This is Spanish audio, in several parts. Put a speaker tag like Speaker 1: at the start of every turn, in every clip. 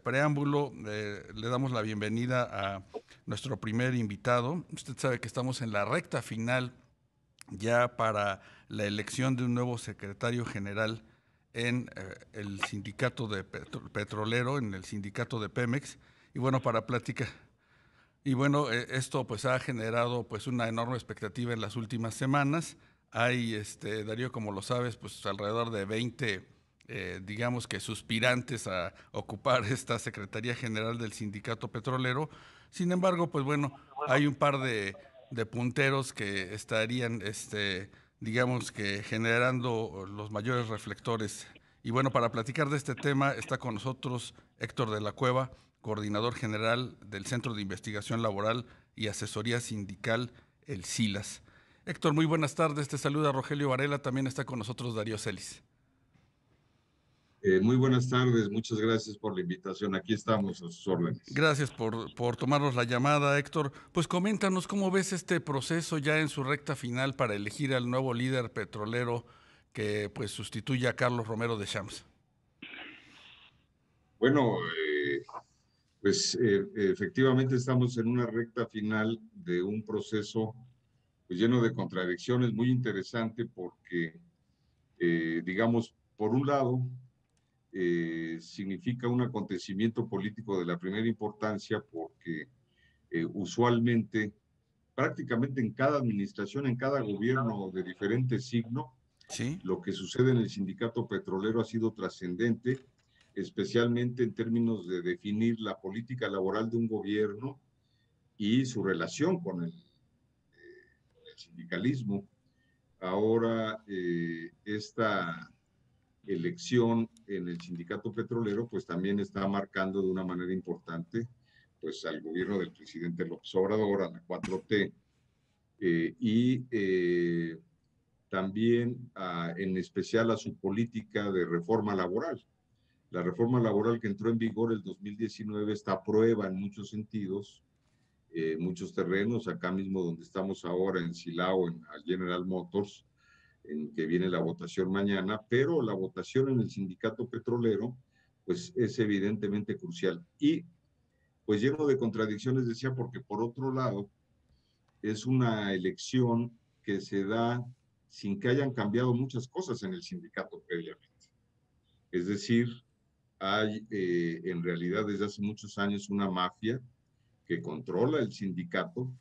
Speaker 1: Preámbulo, le damos la bienvenida a nuestro primer invitado. Usted sabe que estamos en la recta final ya para la elección de un nuevo secretario general en el sindicato de petrolero, en el sindicato de Pemex. Y bueno, esto pues ha generado pues una enorme expectativa en las últimas semanas. Hay, Darío, como lo sabes, pues alrededor de 20 digamos que suspirantes a ocupar esta Secretaría General del Sindicato Petrolero. Sin embargo, pues bueno, hay un par de punteros que estarían, digamos que generando los mayores reflectores. Y bueno, para platicar de este tema está con nosotros Héctor de la Cueva, coordinador general del Centro de Investigación Laboral y Asesoría Sindical, el CILAS. Héctor, muy buenas tardes, te saluda Rogelio Varela, también está con nosotros Darío Celis.
Speaker 2: Muy buenas tardes, muchas gracias por la invitación. Aquí estamos a sus órdenes.
Speaker 1: Gracias por tomarnos la llamada, Héctor. Pues coméntanos cómo ves este proceso ya en su recta final para elegir al nuevo líder petrolero que pues sustituye a Carlos Romero de Champs.
Speaker 2: Bueno, efectivamente estamos en una recta final de un proceso pues, lleno de contradicciones, muy interesante porque, digamos, por un lado, significa un acontecimiento político de la primera importancia porque usualmente, prácticamente en cada administración, en cada gobierno de diferente signo,
Speaker 1: ¿Sí?
Speaker 2: lo que sucede en el sindicato petrolero ha sido trascendente, especialmente en términos de definir la política laboral de un gobierno y su relación con el sindicalismo. Ahora, esta elección en el sindicato petrolero, pues también está marcando de una manera importante pues al gobierno del presidente López Obrador, a la 4T, y también en especial a su política de reforma laboral. La reforma laboral que entró en vigor el 2019 está a prueba en muchos sentidos, muchos terrenos, acá mismo donde estamos ahora en Silao, en General Motors, en que viene la votación mañana, pero la votación en el sindicato petrolero pues es evidentemente crucial. Y pues lleno de contradicciones, decía, porque por otro lado es una elección que se da sin que hayan cambiado muchas cosas en el sindicato previamente. Es decir, hay en realidad desde hace muchos años una mafia que controla el sindicato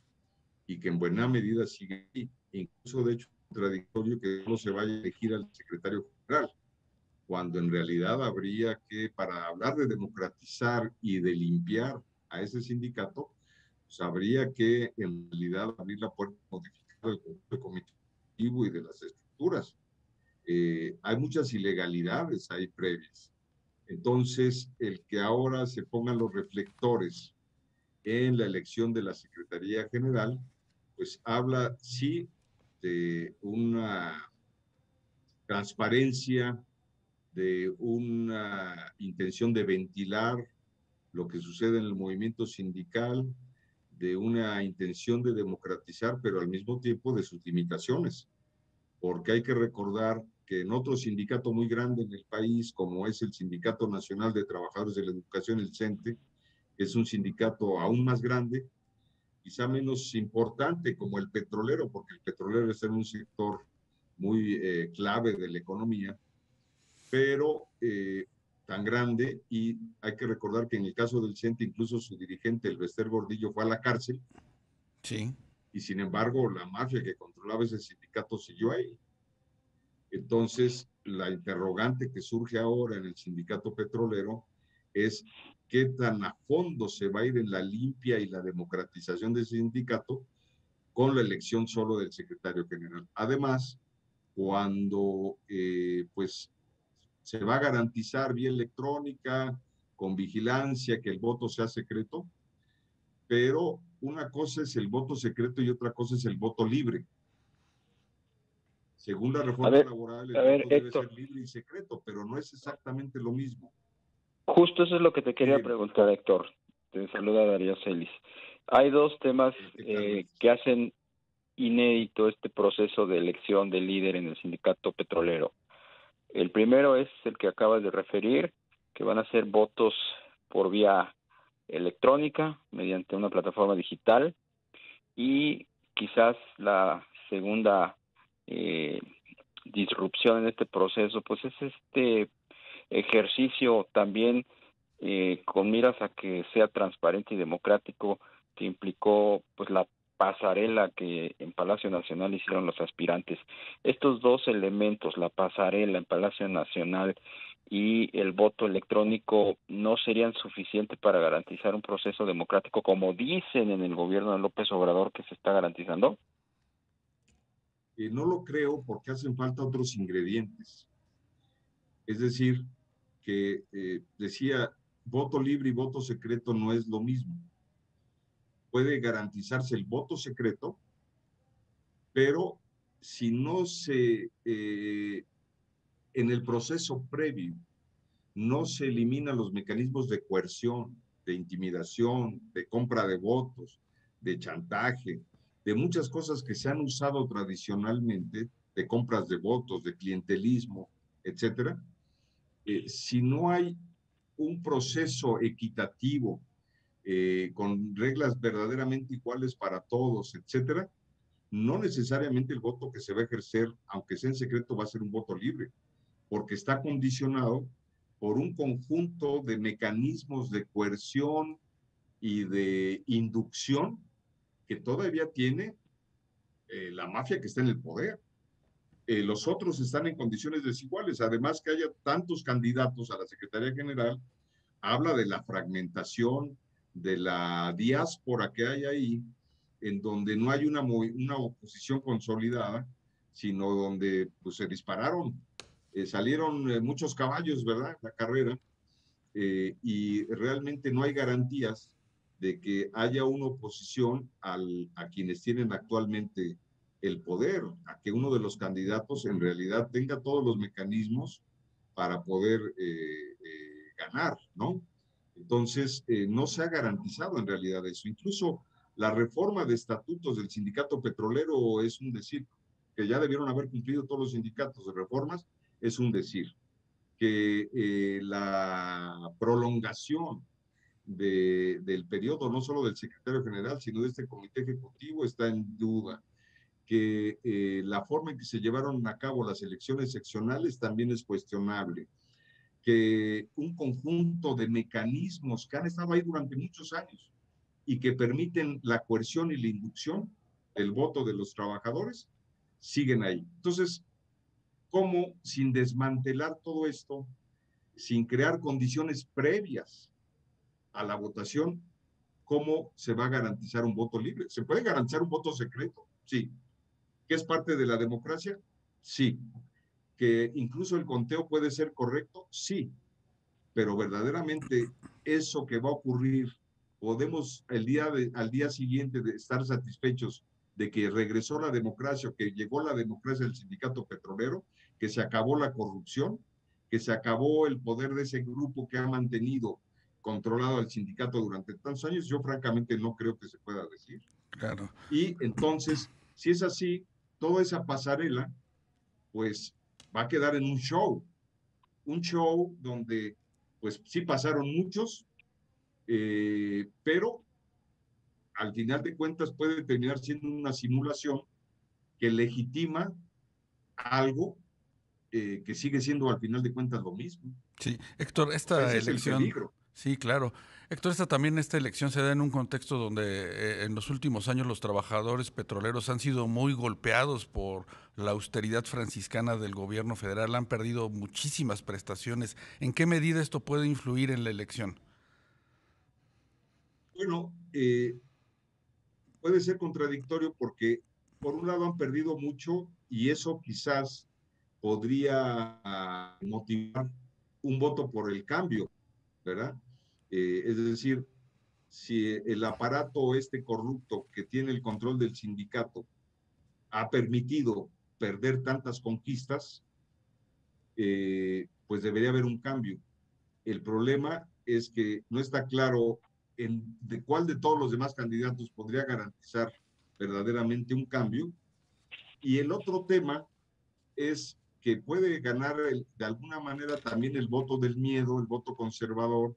Speaker 2: y que en buena medida sigue ahí. Incluso, de hecho, es contradictorio que no se vaya a elegir al secretario general, cuando en realidad habría que, para hablar de democratizar y de limpiar a ese sindicato, pues habría que en realidad abrir la puerta, modificar el comité y de las estructuras. Hay muchas ilegalidades ahí previas. Entonces, el que ahora se pongan los reflectores en la elección de la Secretaría General, pues habla sí de una transparencia, de una intención de ventilar lo que sucede en el movimiento sindical, de una intención de democratizar, pero al mismo tiempo de sus limitaciones, porque hay que recordar que en otro sindicato muy grande en el país, como es el Sindicato Nacional de Trabajadores de la Educación, el CENTE, es un sindicato aún más grande, quizá menos importante como el petrolero, porque el petrolero es en un sector muy clave de la economía, pero tan grande, y hay que recordar que en el caso del CENTE incluso su dirigente, el Bester Gordillo, fue a la cárcel,
Speaker 1: Sí.
Speaker 2: y sin embargo la mafia que controlaba ese sindicato siguió ahí. Entonces, la interrogante que surge ahora en el sindicato petrolero es qué tan a fondo se va a ir en la limpia y la democratización del sindicato con la elección solo del secretario general. Además, cuando pues se va a garantizar vía electrónica, con vigilancia, que el voto sea secreto, pero una cosa es el voto secreto y otra cosa es el voto libre. Según la
Speaker 3: A
Speaker 2: reforma
Speaker 3: ver,
Speaker 2: laboral,
Speaker 3: a
Speaker 2: el
Speaker 3: ver,
Speaker 2: voto debe
Speaker 3: Héctor,
Speaker 2: ser libre y secreto, pero no es exactamente lo mismo.
Speaker 3: justo eso es lo que te
Speaker 2: Sí,
Speaker 3: quería
Speaker 2: dime.
Speaker 3: preguntar, Héctor. Te saluda Darío Celis. Hay dos temas
Speaker 2: ¿Qué tal? Buenas
Speaker 3: que
Speaker 2: tardes.
Speaker 3: hacen inédito este proceso de elección de líder en el sindicato petrolero. El primero es el que acabas de referir, que van a ser votos por vía electrónica, mediante una plataforma digital, y quizás la segunda disrupción en este proceso, pues es este ejercicio también con miras a que sea transparente y democrático, que implicó pues la pasarela que en Palacio Nacional hicieron los aspirantes. Estos dos elementos, la pasarela en Palacio Nacional y el voto electrónico, no serían suficientes para garantizar un proceso democrático como dicen en el gobierno de López Obrador que se está garantizando.
Speaker 2: No lo creo porque hacen falta otros ingredientes. Es decir, que decía, voto libre y voto secreto no es lo mismo. Puede garantizarse el voto secreto, pero si no se, en el proceso previo, no se eliminan los mecanismos de coerción, de intimidación, de compra de votos, de chantaje, de muchas cosas que se han usado tradicionalmente, de compras de votos, de clientelismo, etcétera. Si no hay un proceso equitativo, con reglas verdaderamente iguales para todos, etcétera, no necesariamente el voto que se va a ejercer, aunque sea en secreto, va a ser un voto libre, porque está condicionado por un conjunto de mecanismos de coerción y de inducción que todavía tiene la mafia que está en el poder. Los otros están en condiciones desiguales. Además que haya tantos candidatos a la Secretaría General, habla de la fragmentación, de la diáspora que hay ahí, en donde no hay una oposición consolidada, sino donde pues, se dispararon, salieron muchos caballos, ¿verdad? La carrera, y realmente no hay garantías de que haya una oposición a quienes tienen actualmente el poder, a que uno de los candidatos en realidad tenga todos los mecanismos para poder ganar, ¿no? Entonces, no se ha garantizado en realidad eso. Incluso la reforma de estatutos del sindicato petrolero es un decir, que ya debieron haber cumplido todos los sindicatos de reformas, es un decir. Que la prolongación del periodo, no solo del secretario general, sino de este comité ejecutivo, está en duda. Que la forma en que se llevaron a cabo las elecciones seccionales también es cuestionable. Que un conjunto de mecanismos que han estado ahí durante muchos años y que permiten la coerción y la inducción del voto de los trabajadores, siguen ahí. Entonces, ¿cómo sin desmantelar todo esto, sin crear condiciones previas a la votación, cómo se va a garantizar un voto libre? ¿Se puede garantizar un voto secreto? Sí. ¿Que es parte de la democracia? Sí. ¿Que incluso el conteo puede ser correcto? Sí. Pero verdaderamente eso que va a ocurrir, podemos al día siguiente de estar satisfechos de que regresó la democracia, que llegó la democracia del sindicato petrolero, que se acabó la corrupción, que se acabó el poder de ese grupo que ha mantenido controlado al sindicato durante tantos años. Yo francamente no creo que se pueda decir.
Speaker 1: Claro.
Speaker 2: Y entonces, si es así, toda esa pasarela, pues va a quedar en un show donde pues sí pasaron muchos, pero al final de cuentas puede terminar siendo una simulación que legitima algo que sigue siendo al final de cuentas lo mismo.
Speaker 1: Sí, Héctor,
Speaker 2: O sea,
Speaker 1: esta
Speaker 2: ese es el
Speaker 1: elección,
Speaker 2: peligro.
Speaker 1: sí, claro. Héctor, esta elección se da en un contexto donde en los últimos años los trabajadores petroleros han sido muy golpeados por la austeridad franciscana del gobierno federal, han perdido muchísimas prestaciones. ¿En qué medida esto puede influir en la elección?
Speaker 2: Bueno, puede ser contradictorio porque por un lado han perdido mucho y eso quizás podría motivar un voto por el cambio, ¿verdad? Es decir, si el aparato este corrupto que tiene el control del sindicato ha permitido perder tantas conquistas, pues debería haber un cambio. El problema es que no está claro de cuál de todos los demás candidatos podría garantizar verdaderamente un cambio. Y el otro tema es que puede ganar de alguna manera también el voto del miedo, el voto conservador,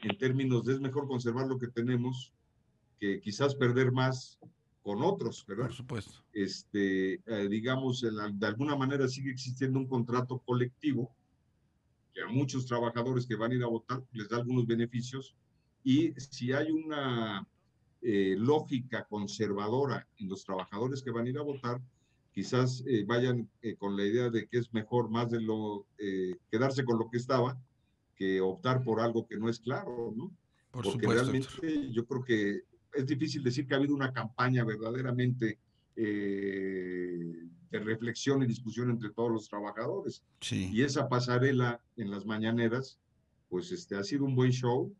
Speaker 2: en términos de es mejor conservar lo que tenemos que quizás perder más con otros, ¿verdad?
Speaker 1: Por supuesto.
Speaker 2: Digamos, de alguna manera sigue existiendo un contrato colectivo que a muchos trabajadores que van a ir a votar les da algunos beneficios, y si hay una lógica conservadora en los trabajadores que van a ir a votar, quizás vayan con la idea de que es mejor más de quedarse con lo que estaba que optar por algo que no es claro, ¿no?
Speaker 1: Por
Speaker 2: Porque
Speaker 1: supuesto, Héctor.
Speaker 2: realmente yo creo que es difícil decir que ha habido una campaña verdaderamente de reflexión y discusión entre todos los trabajadores.
Speaker 1: Sí,
Speaker 2: Y esa pasarela en las mañaneras, pues ha sido un buen show,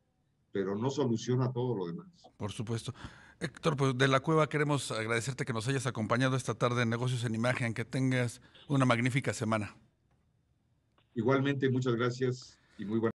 Speaker 2: pero no soluciona todo lo demás.
Speaker 1: por supuesto. Héctor, pues de la Cueva queremos agradecerte que nos hayas acompañado esta tarde en Negocios en Imagen, que tengas una magnífica semana.
Speaker 2: Igualmente, muchas gracias y muy buenas